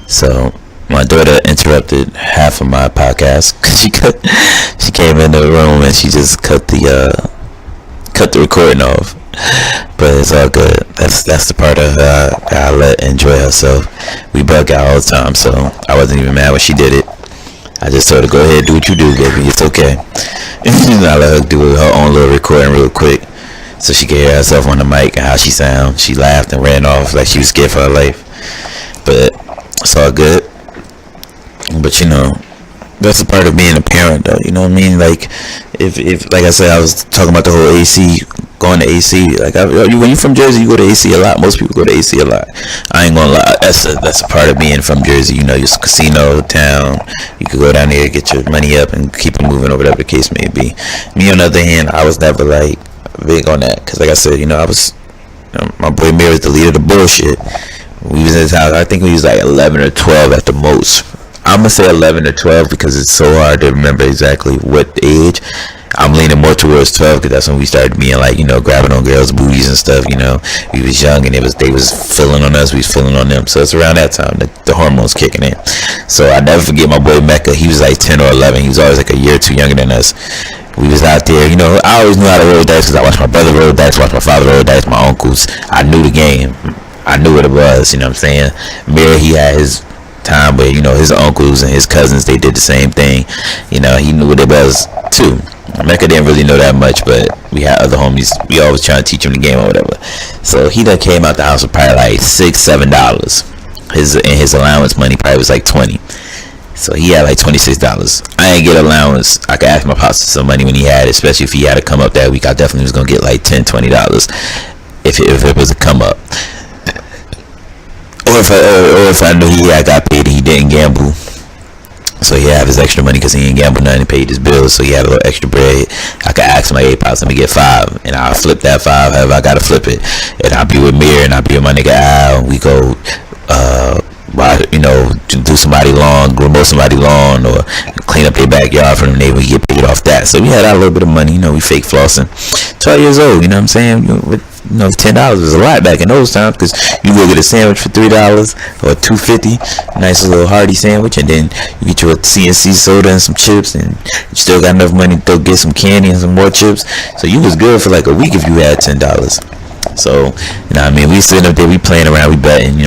So my daughter interrupted half of my podcast because she came in the room and she just cut the recording off. But it's all good. That's the part of her I let enjoy herself. We bug out all the time, so I wasn't even mad when she did it. I just told her, go ahead, do what you do, baby. It's okay. I let her do her own little recording real quick, so she could hear herself on the mic and how she sounds. She laughed and ran off like she was scared for her life. But it's all good. But that's a part of being a parent, though. You know what I mean? Like, if like I said, I was talking about the whole AC, going to AC. Like, when you're from Jersey, you go to AC a lot. Most people go to AC a lot. I ain't gonna lie. That's a part of being from Jersey. It's a casino town. You could go down there, get your money up, and keep it moving, or whatever the case may be. Me, on the other hand, I was never like big on that, because like I said, I was my boy Mir was the leader of the bullshit. We was in his house. I think we was like 11 or 12 at the most. I'm gonna say 11 or 12 because it's so hard to remember exactly what age. I'm leaning more towards 12 because that's when we started being like, grabbing on girls' booties and stuff. We was young and they was feeling on us, we was feeling on them. So it's around that time the hormones kicking in. So I never forget my boy Mecca. He was like 10 or 11. He was always like a year or two younger than us. We was out there, I always knew how to roll dice because I watched my brother roll dice, watched my father roll dice, my uncles. I knew the game. I knew what it was, you know what I'm saying? Mir, he had his time where, his uncles and his cousins, they did the same thing. He knew what it was too. Mecca didn't really know that much, but we had other homies. We always trying to teach him the game or whatever. So he done came out the house with probably like $6-7. His allowance money probably was like $20. So he had like $26. I ain't get allowance. I could ask my pops for some money when he had it, especially if he had to come up that week. I definitely was gonna get like $10-20 if it was a come up. Or if I knew he had got paid and he didn't gamble, so he had his extra money because he didn't gamble nothing, paid his bills, so he had a little extra bread. I could ask him like, hey pops, let me get $5, and I'll flip that $5 however I gotta flip it, and I'll be with Mir and I'll be with my nigga Al. We go do somebody lawn, grow somebody lawn, or clean up their backyard for them neighbors. We get paid off that. So we had our little bit of money. We fake flossing. 12 years old. You know what I'm saying? $10 was a lot back in those times, because you go get a sandwich for $3 or $2.50, nice little hearty sandwich, and then you get your CNC soda and some chips, and you still got enough money to go get some candy and some more chips. So you was good for like a week if you had $10. So, we sitting up there, we playing around, we betting,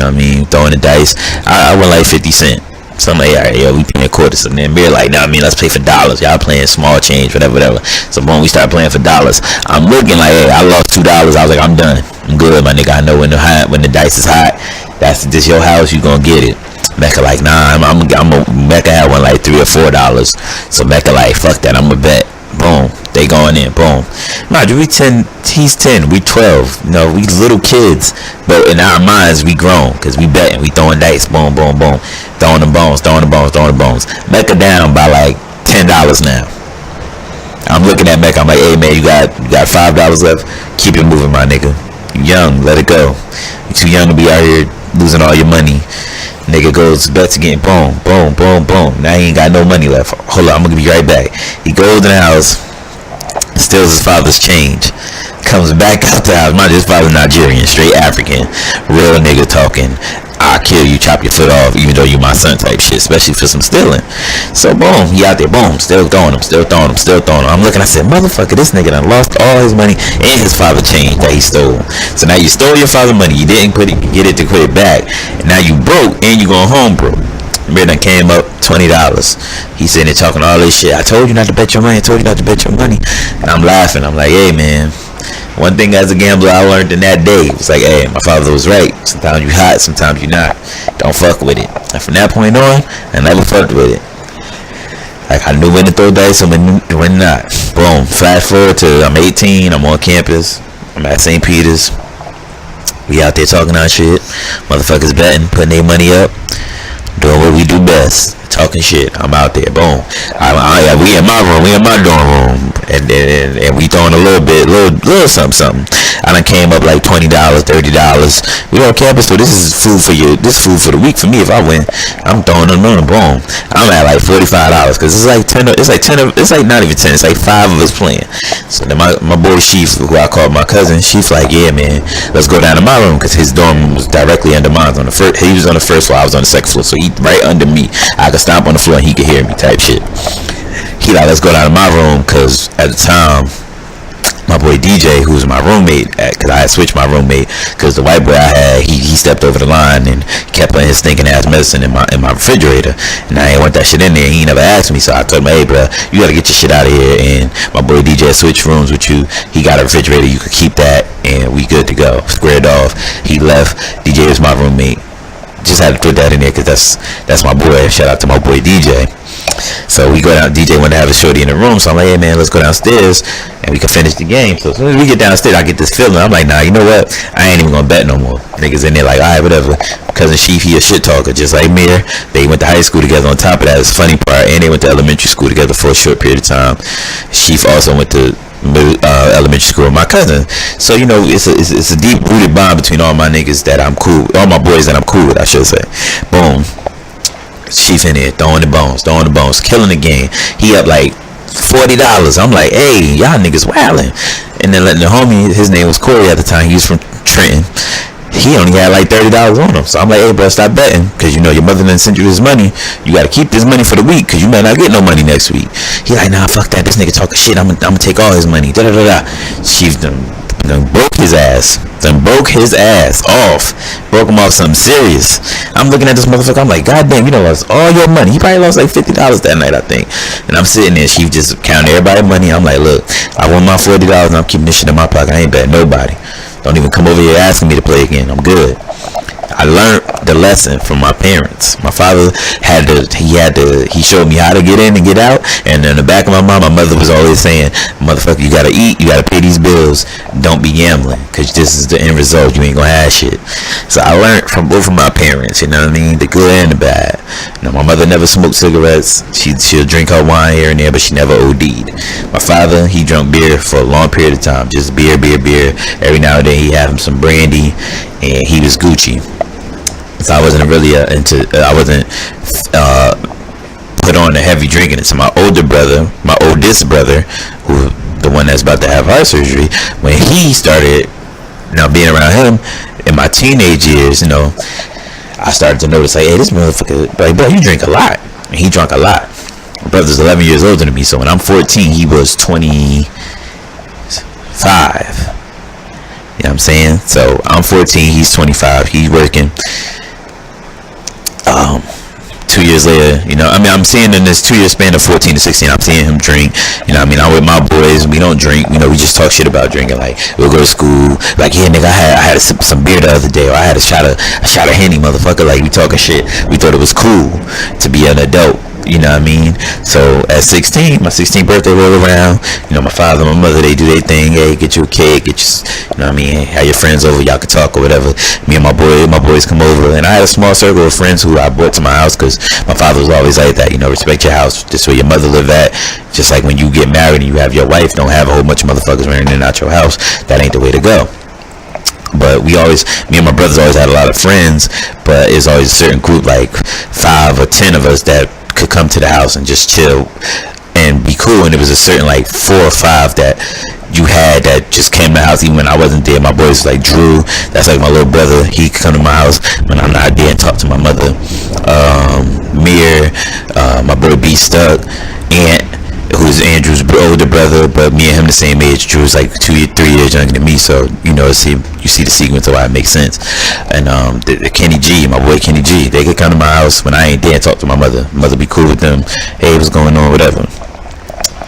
throwing the dice. I went like 50 cents. So I'm like, alright, we playing quarters. And then we're like, let's play for dollars. Y'all playing small change, whatever. So when we start playing for dollars, I'm looking like, hey, I lost $2. I was like, I'm done. I'm good, my nigga. I know when the dice is hot, this your house, you gonna get it. Mecca like, nah, Mecca had one like $3 or $4. So Mecca like, fuck that, I'm gonna bet. Boom, they going in. Boom. Mind you, he's 10, we 12. We little kids, but in our minds we grown, because we betting, we throwing dice. Boom, boom, boom, throwing the bones. Mecca down by like $10 now. I'm looking at Mecca, I'm like, hey man, you got $5 left, keep it moving, my nigga. You young, let it go. You too young to be out here losing all your money. Nigga goes, bets again, boom, boom, boom, boom. Now he ain't got no money left. Hold up, I'm gonna be right back. He goes in the house, steals his father's change, comes back out the house. Mind you, his father's Nigerian, straight African, real nigga talking. I'll kill you, chop your foot off, even though you my son type shit, especially for some stealing. So boom, he out there, boom, still throwing him. I'm looking, I said, motherfucker, this nigga done lost all his money and his father change that he stole. So now you stole your father's money, you didn't get it to put it back, and now you broke and you going home broke. Mir done came up $20. He's sitting there talking all this shit. I told you not to bet your money. And I'm laughing. I'm like, hey man, one thing as a gambler I learned in that day was like, hey, my father was right. Sometimes you hot, sometimes you not. Don't fuck with it. And from that point on, I never fucked with it. Like, I knew when to throw dice and when not. Boom. Flash forward to I'm 18. I'm on campus. I'm at St. Peter's. We out there talking our shit. Motherfuckers betting, putting their money up, doing what we do best, talking shit. I'm out there, boom. We in my room, we in my dorm room, and we throwing a little something. I done came up like $20, $30. We on campus, so this is food for you. This food for the week for me. If I win, I'm throwing them on the boom. I'm at like $45 because it's like 10. It's like not even 10. It's like 5 of us playing. So then my boy Chief, who I called my cousin, Chief like, yeah man, let's go down to my room because his dorm room was directly under mine on the first. He was on the first floor. I was on the second floor. So he right under me. I could stomp on the floor and he could hear me. Type shit. He like, let's go down to my room, cause at the time, my boy DJ, who was my roommate, because I had switched my roommate, because the white boy I had, he stepped over the line and kept putting his stinking ass medicine in my refrigerator, and I ain't want that shit in there. He never asked me, so I told him, hey bro, you gotta get your shit out of here. And my boy DJ switched rooms with you. He got a refrigerator, you could keep that, and we good to go. Squared off. He left. DJ was my roommate. Just had to put that in there because that's my boy. Shout out to my boy DJ. So we go down. DJ wanted to have a shorty in the room, so I'm like, hey man, let's go downstairs and we can finish the game. So as soon as we get downstairs, I get this feeling. I'm like, nah, you know what? I ain't even gonna bet no more. Niggas in there like, alright, whatever. Cousin Sheaf, he a shit talker, just like me. They went to high school together. On top of that, it's a funny part, and they went to elementary school together for a short period of time. Sheaf also went to elementary school with my cousin. So you know, it's a deep rooted bond between all my niggas that I'm cool, all my boys that I'm cool with, I should say. Boom. She's in there throwing the bones, killing the game. He up like $40. I'm like, hey, y'all niggas wildin'. And then letting the homie, his name was Corey at the time, he was from Trenton. He only had like $30 on him. So I'm like, hey bro, stop betting, because you know your mother done sent you this money. You gotta keep this money for the week, because you might not get no money next week. He like, nah, fuck that, this nigga talking shit, I'm gonna take all his money. Da da da da. She's done broke his ass. Broke his ass off. Broke him off something serious. I'm looking at this motherfucker. I'm like, God damn, you done lost all your money. He probably lost like $50 that night, I think. And I'm sitting there. She just counting everybody's money. I'm like, look, I won my $40 and I'm keeping this shit in my pocket. I ain't betting nobody. Don't even come over here asking me to play again. I'm good. I learned the lesson from my parents. My father he showed me how to get in and get out, and in the back of my mind, my mother was always saying, motherfucker, you gotta eat, you gotta pay these bills, don't be gambling, because this is the end result, you ain't gonna have shit. So I learned from both of my parents, you know what I mean, the good and the bad. You know, my mother never smoked cigarettes. She'll drink her wine here and there, but she never OD'd. My father, he drank beer for a long period of time, just beer. Every now and then he had him some brandy, and he was Gucci. So I wasn't really I wasn't put on the heavy drinking. It's my oldest brother, who the one that's about to have heart surgery. When he started, being around him in my teenage years, I started to notice, like, hey, this motherfucker, like, bro, you drink a lot. And he drank a lot. My brother's 11 years older than me, so when I'm 14, he was 25. You know what I'm saying? So I'm 14, he's 25, he's working. 2 years later, I'm seeing in this 2 year span of 14 to 16, I'm seeing him drink. I'm with my boys, we don't drink, we just talk shit about drinking. Like, we'll go to school, like, yeah, nigga, I had a sip of some beer the other day, or I had a shot of Henny, motherfucker. Like, we talking shit. We thought it was cool to be an adult. You know what I mean? So at 16, my 16th birthday rolled around. My father and my mother, they do their thing. Hey, get you a cake, get you, you know what I mean? Have your friends over, y'all can talk or whatever. Me and my boys come over, and I had a small circle of friends who I brought to my house, because my father was always like that. Respect your house. This where your mother live at. Just like when you get married and you have your wife, don't have a whole bunch of motherfuckers running in and out your house. That ain't the way to go. But me and my brothers always had a lot of friends, but it's always a certain group, like 5 or 10 of us, that could come to the house and just chill and be cool. And it was a certain like 4 or 5 that you had that just came to the house even when I wasn't there. My boys like Drew, that's like my little brother, he could come to my house when I'm not there and talk to my mother. Mir, my boy B Stuck, Aunt, who's Andrew's older brother, but me and him the same age. Drew's like 3 years younger than me, so you see the sequence of why it makes sense. And Kenny G, my boy Kenny G, they could come to my house when I ain't there and talk to my mother. Mother be cool with them. Hey, what's going on, whatever.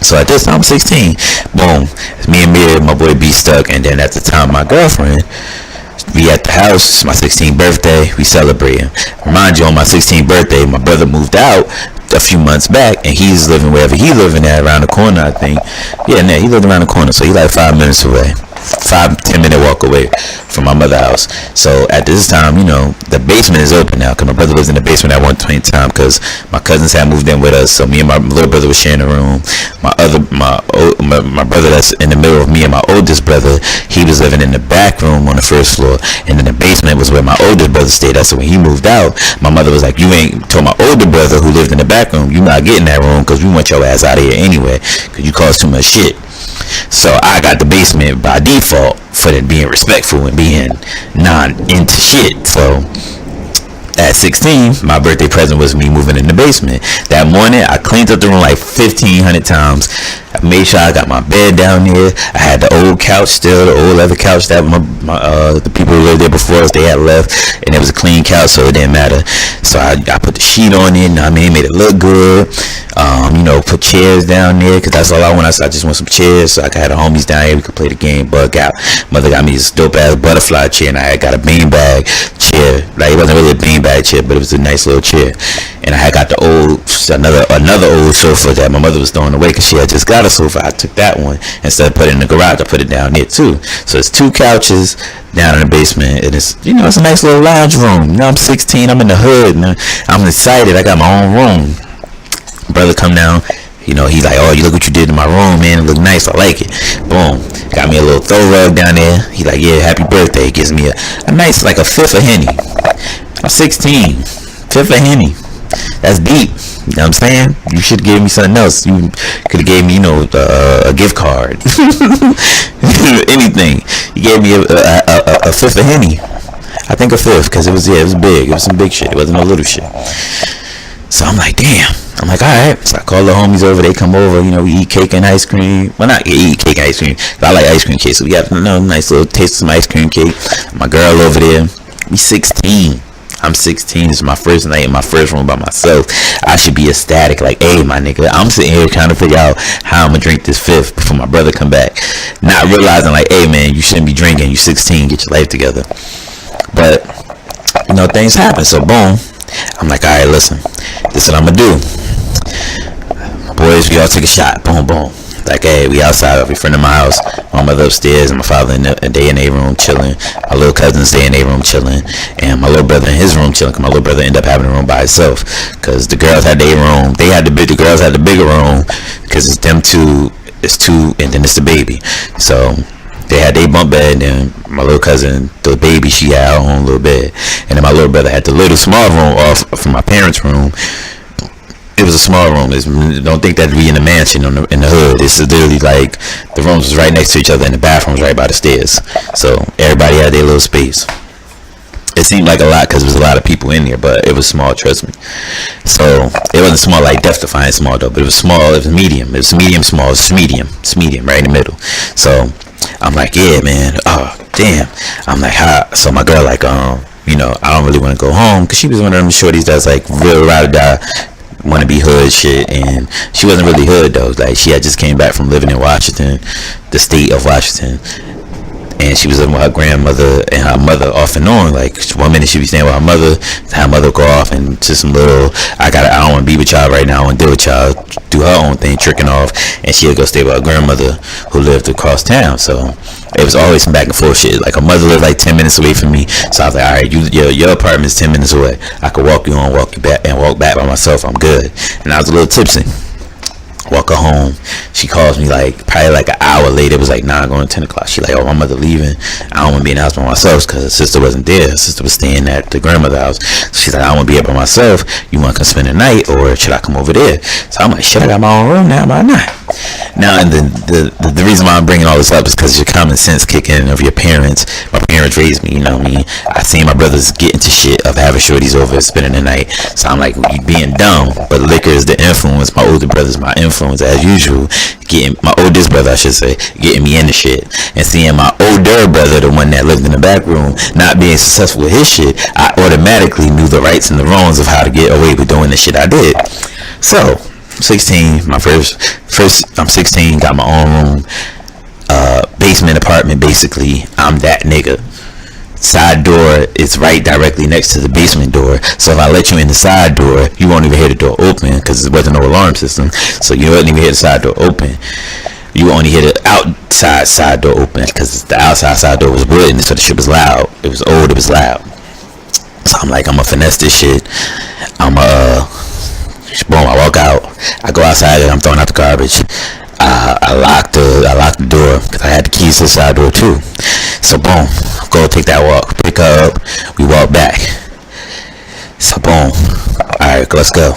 So at this time, I'm 16. Boom, it's me and Mir, my boy B Stuck, and then at the time, my girlfriend. We at the house. It's my 16th birthday. We celebrating. Remind you, on my 16th birthday, my brother moved out a few months back, and he's living wherever he living at, around the corner, I think. Yeah, he lived around the corner, so he like 5 minutes away. 5-10 minute walk away from my mother's house. So at this time, the basement is open now, because my brother was in the basement at one point in time, because my cousins had moved in with us. So me and my little brother was sharing a room. My brother that's in the middle of me and my oldest brother, he was living in the back room on the first floor, and then the basement was where my oldest brother stayed at. So when he moved out, my mother was like, you ain't told my older brother who lived in the back room, you not getting that room, because we want your ass out of here anyway, because you cause too much shit. So I got the basement by default for being respectful and being not into shit. So at 16, my birthday present was me moving in the basement. That morning, I cleaned up the room like 1,500 times. I made sure I got my bed down there. I had the old couch still, the old leather couch that the people who lived there before us, they had left, and it was a clean couch, so it didn't matter. So I put the sheet on it, made it look good. Put chairs down there, because that's all I want. I just want some chairs, so I had the homies down here, we could play the game, bug out. Mother got me this dope ass butterfly chair, and I had got a beanbag chair. Like, it wasn't really a beanbag chair, but it was a nice little chair. And I had got the another old sofa that my mother was throwing away, because she had just got a sofa. I took that one, instead of putting it in the garage, I put it down there too. So it's 2 couches down in the basement, and it's it's a nice little lounge room. I'm 16, I'm in the hood, man. I'm excited, I got my own room. Brother come down, he's like, oh, you look what you did in my room, man, it look nice, I like it. Boom, got me a little throw rug down there. He's like, yeah, happy birthday. Gives me a nice, like a fifth of Henny. I'm 16, fifth of Henny. That's deep. You know what I'm saying? You should have gave me something else. You could have gave me, a gift card. Anything. You gave me a fifth of Henny. I think a fifth, because it was big. It was some big shit. It wasn't no little shit. So I'm like, damn. I'm like, alright. So I call the homies over. They come over. We eat cake and ice cream. Well, not eat cake and ice cream. I like ice cream cake. So we got a nice little taste of some ice cream cake. My girl over there. We 16. I'm 16. This is my first night in my first room by myself. I should be ecstatic. Like, hey, my nigga, I'm sitting here trying to figure out how I'm gonna drink this fifth before my brother come back. Not realizing, like, hey, man, you shouldn't be drinking. You 16. Get your life together. But, things happen. So, boom. I'm like, alright, listen. This is what I'm gonna do. Boys, we all take a shot. Boom, boom. Like, hey, we outside of in front of my house. My mother upstairs and my father in their room chilling. My little cousins they in their room chilling, and my little brother in his room chilling. Cause my little brother ended up having a room by himself. Cause the girls had their room. The girls had the bigger room. Cause it's them two. It's two, and then it's the baby. So they had their bunk bed, and then my little cousin, the baby, she had her own little bed, and then my little brother had the little small room off from my parents' room. It was a small room. Don't think that we in the mansion in the hood. It's literally like the rooms was right next to each other and the bathroom was right by the stairs. So everybody had their little space. It seemed like a lot because there was a lot of people in there, but it was small, trust me. So it wasn't small like Death Defying small though, but it was small. It was medium. It was medium small. It's medium. It's medium right in the middle. So I'm like, yeah, man. Oh, damn. I'm like, how? So my girl like, I don't really want to go home, because she was one of them shorties that's like real ride or die, want to be hood shit, and she wasn't really hood though. Like, she had just came back from living in Washington, the state of Washington, and she was living with her grandmother and her mother off and on. Like, one minute she be staying with her mother go off and just some little, I don't want to be with y'all right now, I want to deal with y'all, do her own thing, tricking off, and she'd go stay with her grandmother who lived across town. So it was always some back and forth shit. Like, her mother lived like 10 minutes away from me, so I was like, alright, your apartment's 10 minutes away, I could walk you on, walk you back, and walk back by myself, I'm good. And I was a little tipsy. Walk her home. She calls me like probably like an hour later. It was like 9 going to 10 o'clock. She like, oh, my mother leaving. I don't want to be in the house by myself, because her sister wasn't there. Her sister was staying at the grandmother's house. So she's like, I don't want to be here by myself. You want to come spend the night, or should I come over there? So I'm like, shit, I got my own room now. Why not? Now, and the reason why I'm bringing all this up is because your common sense kick in of your parents. My parents raised me, you know what I mean? I seen my brothers get into shit of having shorties over spending the night. So I'm like, you being dumb, but liquor is the influence. My older brother's my influence as usual. My oldest brother, I should say, getting me into shit. And seeing my older brother, the one that lived in the back room, not being successful with his shit, I automatically knew the rights and the wrongs of how to get away with doing the shit I did. So 16, I'm 16, got my own room, basement apartment, basically. I'm that nigga. Side door is right directly next to the basement door, so if I let you in the side door, you won't even hear the door open, because there wasn't no alarm system, so you wouldn't even hear the side door open. You only hear the outside side door open, because the outside side door was wooden, so the shit was loud. It was old, it was loud. So I'm like, I'm gonna finesse this shit. Boom, I walk out, I go outside and I'm throwing out the garbage. I locked the door, because I had the keys to the side door too. So boom, go take that walk, pick up, we walk back. So boom, alright, let's go.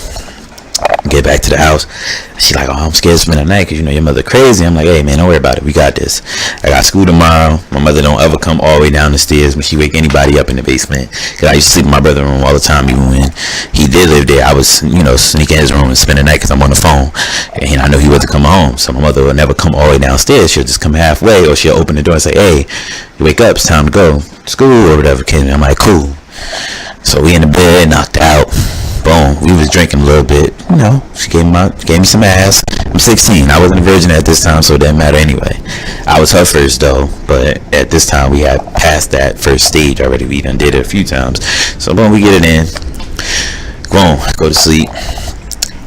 Get head back to the house. She like, oh, I'm scared to spend the night because, you know, your mother crazy. I'm like, hey, man, don't worry about it. We got this. I got school tomorrow. My mother don't ever come all the way down the stairs when she wake anybody up in the basement. Because I used to sleep in my brother's room all the time. Even when he did live there, I was, you know, sneak in his room and spend the night because I'm on the phone. And I know he wasn't coming home. So my mother would never come all the way downstairs. She'll just come halfway, or she'll open the door and say, hey, you wake up, it's time to go to school or whatever. I'm like, cool. So we in the bed, knocked out. Boom. We was drinking a little bit. You know, she gave me some ass. I'm 16. I wasn't a virgin at this time, so it didn't matter anyway. I was her first though, but at this time we had passed that first stage already. We done did it a few times. So boom, we get it in. Boom, go to sleep.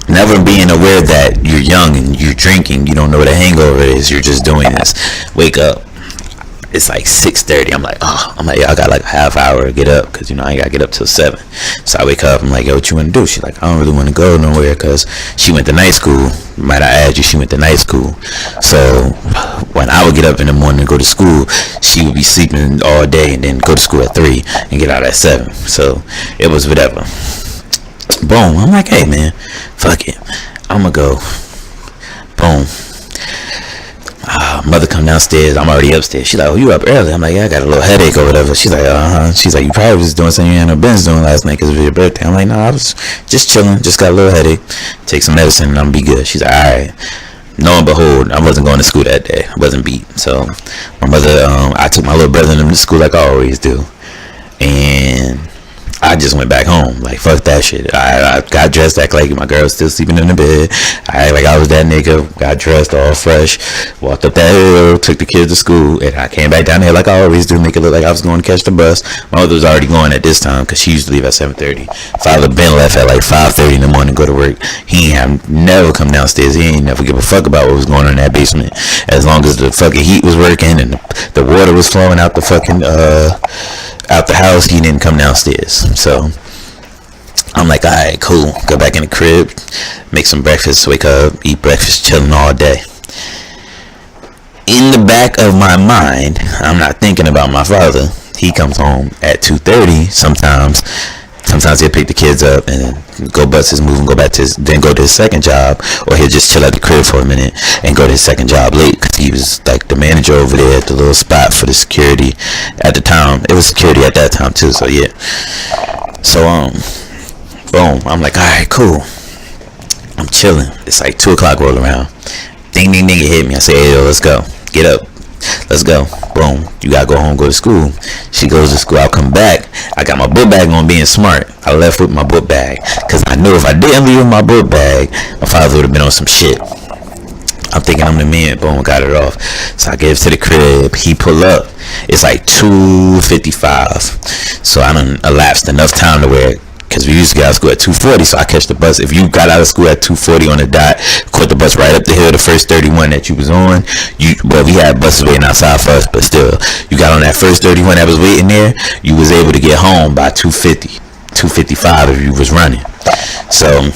Never being aware that you're young and you're drinking, you don't know what a hangover is. You're just doing this. Wake up. It's like 6:30. I'm like, yeah, I got like a half hour to get up because, you know, I ain't got to get up till 7. So I wake up. I'm like, yo, what you want to do? She's like, I don't really want to go nowhere because she went to night school. Might I add you, she went to night school. So when I would get up in the morning and go to school, she would be sleeping all day and then go to school at 3 and get out at 7. So it was whatever. Boom. I'm like, hey, man, fuck it. I'm going to go. Boom. Mother come downstairs. I'm already upstairs. She's like, oh, you up early? I'm like, yeah, I got a little headache or whatever. She's like, She's like, you probably was doing something you had no business doing last night because of your birthday. I'm like, no, I was just chilling. Just got a little headache. Take some medicine and I'm be good. She's like, all right. Lo and behold, I wasn't going to school that day. I wasn't beat. So my mother, I took my little brother and them to school like I always do. And I just went back home. Like, fuck that shit. I got dressed, act like my girl was still sleeping in the bed. I act like I was that nigga. Got dressed all fresh. Walked up that hill, took the kids to school, and I came back down here like I always do, make it look like I was going to catch the bus. My mother was already going at this time because she used to leave at 7:30. Father been left at like 5:30 in the morning, go to work. He ain't never come downstairs. He ain't never give a fuck about what was going on in that basement. As long as the fucking heat was working and the water was flowing out the fucking out the house, he didn't come downstairs. So I'm like, alright, cool. Go back in the crib, make some breakfast, wake up, eat breakfast, chilling all day. In the back of my mind, I'm not thinking about my father. He comes home at 2:30 sometimes. Sometimes he'll pick the kids up and go bust his move and go back to then go to his second job, or he'll just chill at the crib for a minute and go to his second job late because he was like the manager over there at the little spot for the security at the time. It was security at that time too, so yeah. So boom, I'm like, alright, cool. I'm chilling. It's like 2 o'clock roll around. Ding ding ding, it hit me. I say, hey, yo, let's go. Get up. Let's go. Boom. You gotta go home, go to school. She goes to school. I'll come back. I got my book bag on, being smart. I left with my book bag because I knew if I didn't leave with my book bag, my father would have been on some shit. I'm thinking I'm the man. Boom, got it off. So I gave it to the crib. He pull up. It's like 2:55. So I done elapsed enough time to where, because we used to get out of school at 2:40, so I catch the bus. If you got out of school at 2:40 on the dot, caught the bus right up the hill, the first 31 that you was on, well, we had buses waiting outside for us, but still, you got on that first 31 that was waiting there, you was able to get home by 2:50, 2:55 if you was running. So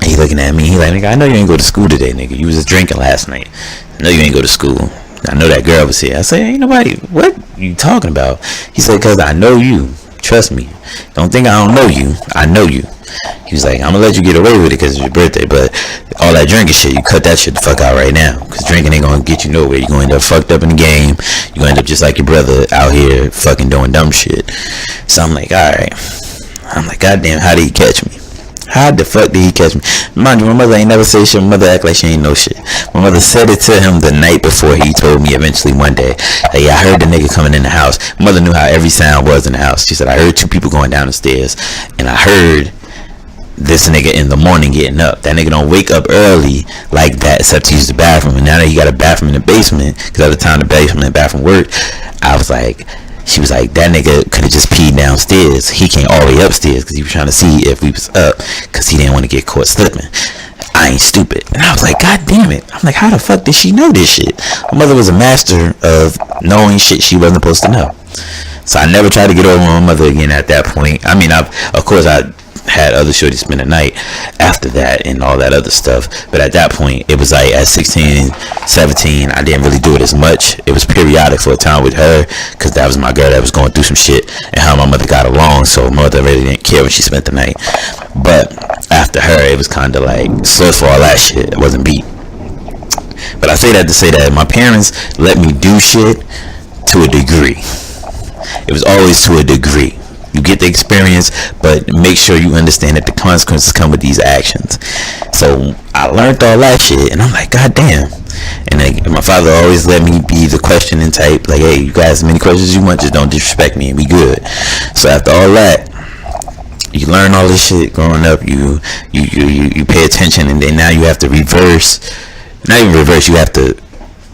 he looking at me, he like, nigga, I know you ain't go to school today, nigga. You was just drinking last night. I know you ain't go to school. I know that girl was here. I say, ain't nobody, what you talking about? He said, cause I know you. Trust me. Don't think I don't know you. I know you. He was like, I'm gonna let you get away with it because it's your birthday, but all that drinking shit, you cut that shit the fuck out right now, because drinking ain't gonna get you nowhere. You're gonna end up fucked up in the game. You're gonna end up just like your brother out here fucking doing dumb shit. So I'm like, alright. I'm like, goddamn, how did he catch me? How the fuck did he catch me? Mind you, my mother ain't never say shit. My mother act like she ain't know shit. My mother said it to him the night before he told me eventually one day. Like, yeah, I heard the nigga coming in the house. My mother knew how every sound was in the house. She said, I heard 2 people going down the stairs, and I heard this nigga in the morning getting up. That nigga don't wake up early like that except to use the bathroom. And now that he got a bathroom in the basement, because at the time the basement and bathroom worked, I was like, she was like, that nigga could have just peed downstairs. He came all the way upstairs because he was trying to see if we was up, because he didn't want to get caught slipping. I ain't stupid. And I was like, God damn it. I'm like, how the fuck did she know this shit? My mother was a master of knowing shit she wasn't supposed to know. So I never tried to get over my mother again at that point. I mean, of course I had other shorties spend the night after that and all that other stuff. But at that point, it was like at 16, 17, I didn't really do it as much. It was periodic for a time with her, because that was my girl that was going through some shit, and how my mother got along, so my mother really didn't care when she spent the night. But after her, it was kind of like slow for all that shit. It wasn't beat. But I say that to say that my parents let me do shit to a degree. It was always to a degree. You get the experience, but make sure you understand that the consequences come with these actions. So I learned all that shit, and I'm like, God damn. And like, my father always let me be the questioning type, like, hey, you guys, as many questions as you want, just don't disrespect me and be good. So after all that, you learn all this shit growing up. You pay attention, and then now you have to reverse. Not even reverse. You have to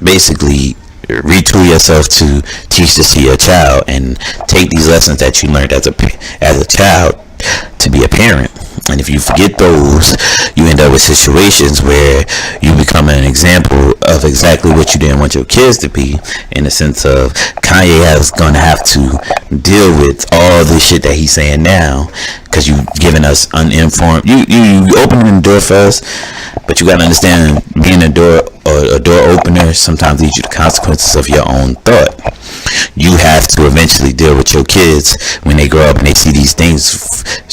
basically retool yourself to teach this to your child, and take these lessons that you learned as a child to be a parent. And if you forget those, you end up with situations where you become an example of exactly what you didn't want your kids to be, in the sense of Kanye has gonna have to deal with all this shit that he's saying now, because you've given us uninformed. You opening the door for us, but you gotta understand, being a door opener sometimes leads you to consequences of your own thought. You have to eventually deal with your kids when they grow up and they see these things,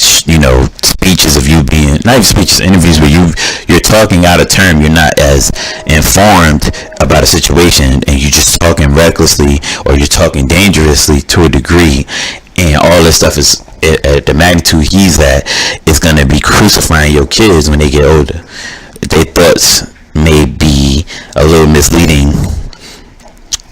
speeches of you being, not even speeches, interviews where you're talking out of term. You're not as informed about a situation, and you're just talking recklessly, or you're talking dangerously to a degree, and all this stuff is at the magnitude he's at, is going to be crucifying your kids when they get older. Their thoughts may be a little misleading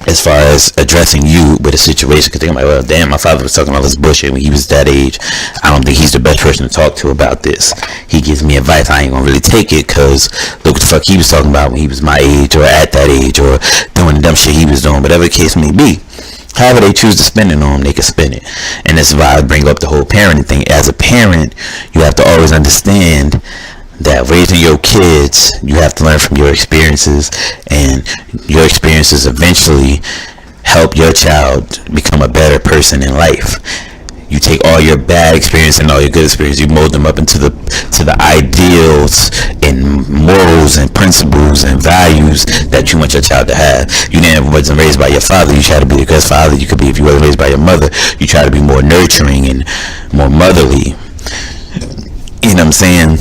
as far as addressing you with a situation, because they're like, well, damn, my father was talking all this bullshit when he was that age. I don't think he's the best person to talk to about this. He gives me advice, I ain't gonna really take it, because look what the fuck he was talking about when he was my age, or at that age, or doing the dumb shit he was doing, whatever the case may be. However they choose to spend it on, they can spend it. And that's why I bring up the whole parenting thing. As a parent, you have to always understand that raising your kids, you have to learn from your experiences, and your experiences eventually help your child become a better person in life. You take all your bad experience and all your good experience, you mold them up into the ideals and morals and principles and values that you want your child to have. You wasn't raised by your father, you try to be the best father you could be. If you wasn't raised by your mother, you try to be more nurturing and more motherly. You know what I'm saying?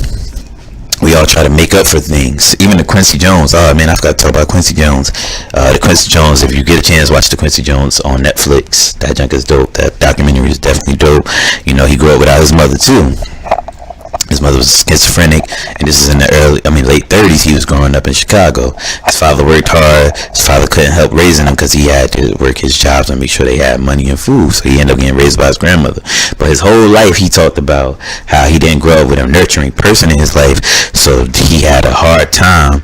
We all try to make up for things. Even the Quincy Jones. Oh man, I forgot to talk about Quincy Jones. The Quincy Jones, if you get a chance, watch the Quincy Jones on Netflix. That junk is dope. That documentary is definitely dope. He grew up without his mother too. His mother was schizophrenic, and this is in the late 30s. He was growing up in Chicago. His father worked hard. His father couldn't help raising him because he had to work his jobs and make sure they had money and food. So he ended up getting raised by his grandmother. But his whole life, he talked about how he didn't grow up with a nurturing person in his life, so he had a hard time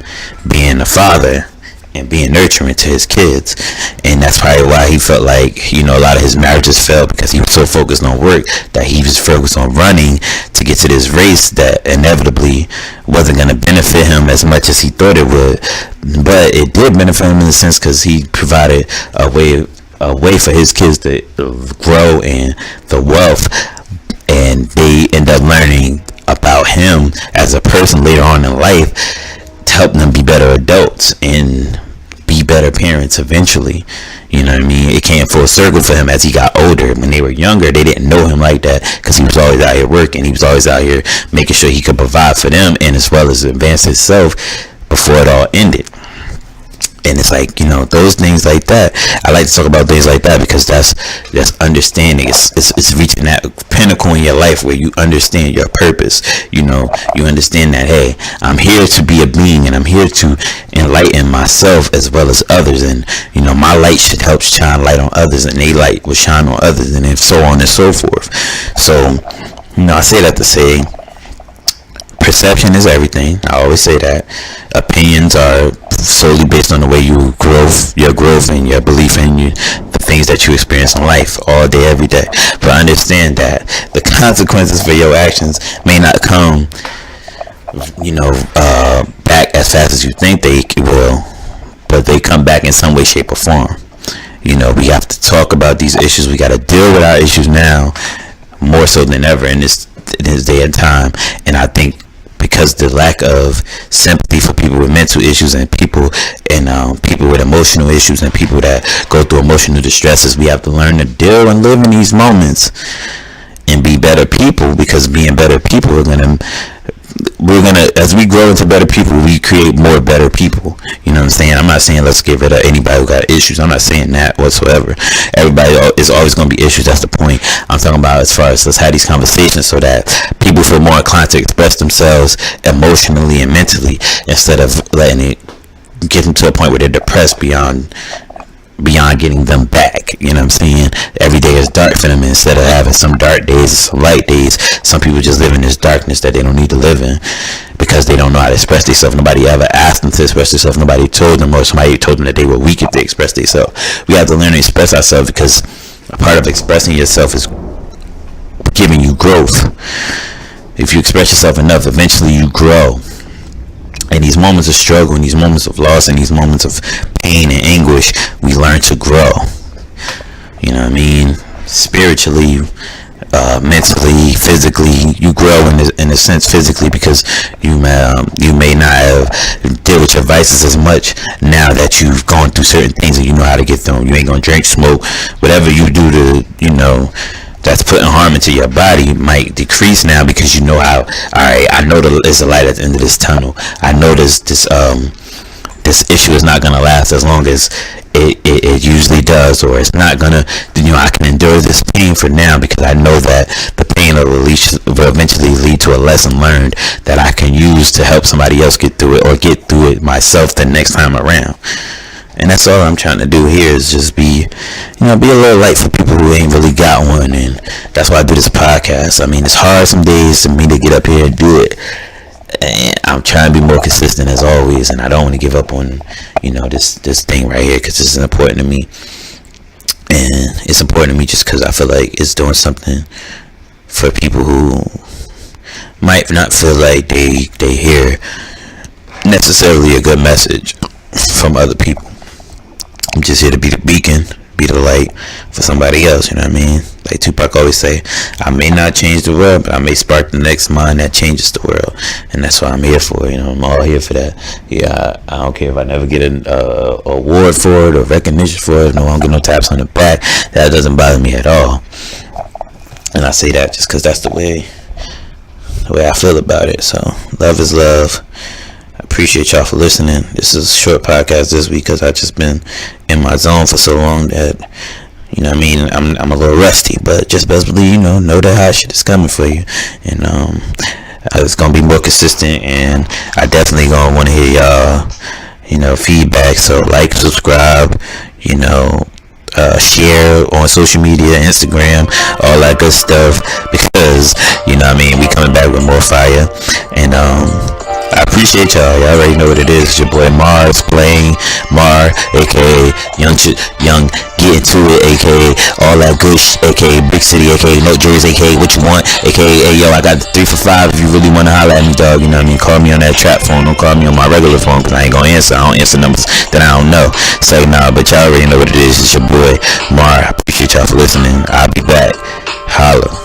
being a father and being nurturing to his kids. And that's probably why he felt like, a lot of his marriages failed, because he was so focused on work that he was focused on running to get to this race that inevitably wasn't going to benefit him as much as he thought it would. But it did benefit him in a sense, because he provided a way for his kids to grow in the wealth, and they end up learning about him as a person later on in life, to help them be better adults and be better parents eventually. You know what I mean? It came full circle for him as he got older. When they were younger, they didn't know him like that, because he was always out here working. He was always out here making sure he could provide for them, and as well as advance himself before it all ended. And it's like, those things like that. I like to talk about things like that, because that's understanding. It's reaching that pinnacle in your life where you understand your purpose. You understand that, hey, I'm here to be a being, and I'm here to enlighten myself as well as others. And, my light should help shine light on others, and their light will shine on others, and so on and so forth. So, I say that to say, perception is everything. I always say that. Opinions are solely based on the way your growth and your belief in the things that you experience in life all day, every day. But understand that the consequences for your actions may not come, back as fast as you think they will, but they come back in some way, shape, or form. We have to talk about these issues. We got to deal with our issues now more so than ever, and this in his day and time. And I think because the lack of sympathy for people with mental issues and people with emotional issues and people that go through emotional distresses, we have to learn to deal and live in these moments and be better people, because being better people, as we grow into better people, we create more better people. You know what I'm saying? I'm not saying let's get rid of anybody who got issues. I'm not saying that whatsoever. Everybody is always going to be issues. That's the point. I'm talking about as far as let's have these conversations so that people feel more inclined to express themselves emotionally and mentally, instead of letting it get them to a point where they're depressed beyond getting them back. You know what I'm saying? Every day is dark for them. Instead of having some dark days and some light days, some people just live in this darkness that they don't need to live in because they don't know how to express themselves. Nobody ever asked them to express themselves. Nobody told them, or somebody told them that they were weak if they expressed themselves. We have to learn to express ourselves, because a part of expressing yourself is giving you growth. If you express yourself enough, eventually you grow. In these moments of struggle, in these moments of loss, in these moments of pain and anguish, we learn to grow. You know what I mean? Spiritually, mentally, physically, you grow in a sense physically, because you may not have deal with your vices as much now that you've gone through certain things and you know how to get through them. You ain't gonna drink, smoke, whatever you do to, that's putting harm into your body might decrease now, because you know how, alright, I know there's a light at the end of this tunnel. I know this issue is not going to last as long as it usually does, or it's not going to, I can endure this pain for now, because I know that the pain will eventually lead to a lesson learned that I can use to help somebody else get through it, or get through it myself the next time around. And that's all I'm trying to do here, is just be a little light for people who ain't really got one. And that's why I do this podcast. I mean, it's hard some days for me to get up here and do it, and I'm trying to be more consistent as always. And I don't want to give up on, this thing right here, because this is important to me. And it's important to me just because I feel like it's doing something for people who might not feel like they hear necessarily a good message from other people. I'm just here to be the beacon, be the light for somebody else, you know what I mean? Like Tupac always say, I may not change the world, but I may spark the next mind that changes the world. And that's what I'm here for, I'm all here for that. Yeah, I don't care if I never get an award for it or recognition for it. No, I don't get no taps on the back. That doesn't bother me at all. And I say that just because that's the way I feel about it. So, love is love. Appreciate y'all for listening. This is a short podcast this week because I've just been in my zone for so long that, I'm a little rusty, but just best believe, know that hot shit is coming for you. And it's gonna be more consistent, and I definitely gonna want to hear y'all, feedback. So like, subscribe, share on social media, Instagram, all that good stuff, because we coming back with more fire. And I appreciate y'all. Y'all already know what it is. It's your boy Mars playing Mar, aka Young Get Into It, aka all that good aka Big City, aka No Jersey, aka What You Want, aka hey yo, I got the 3 for 5 if you really want to holler at me, dog. Call me on that trap phone. Don't call me on my regular phone, because I ain't gonna answer. I don't answer numbers that I don't know. Say nah, but y'all already know what it is. It's your boy Mar. I appreciate y'all for listening. I'll be back. Holla.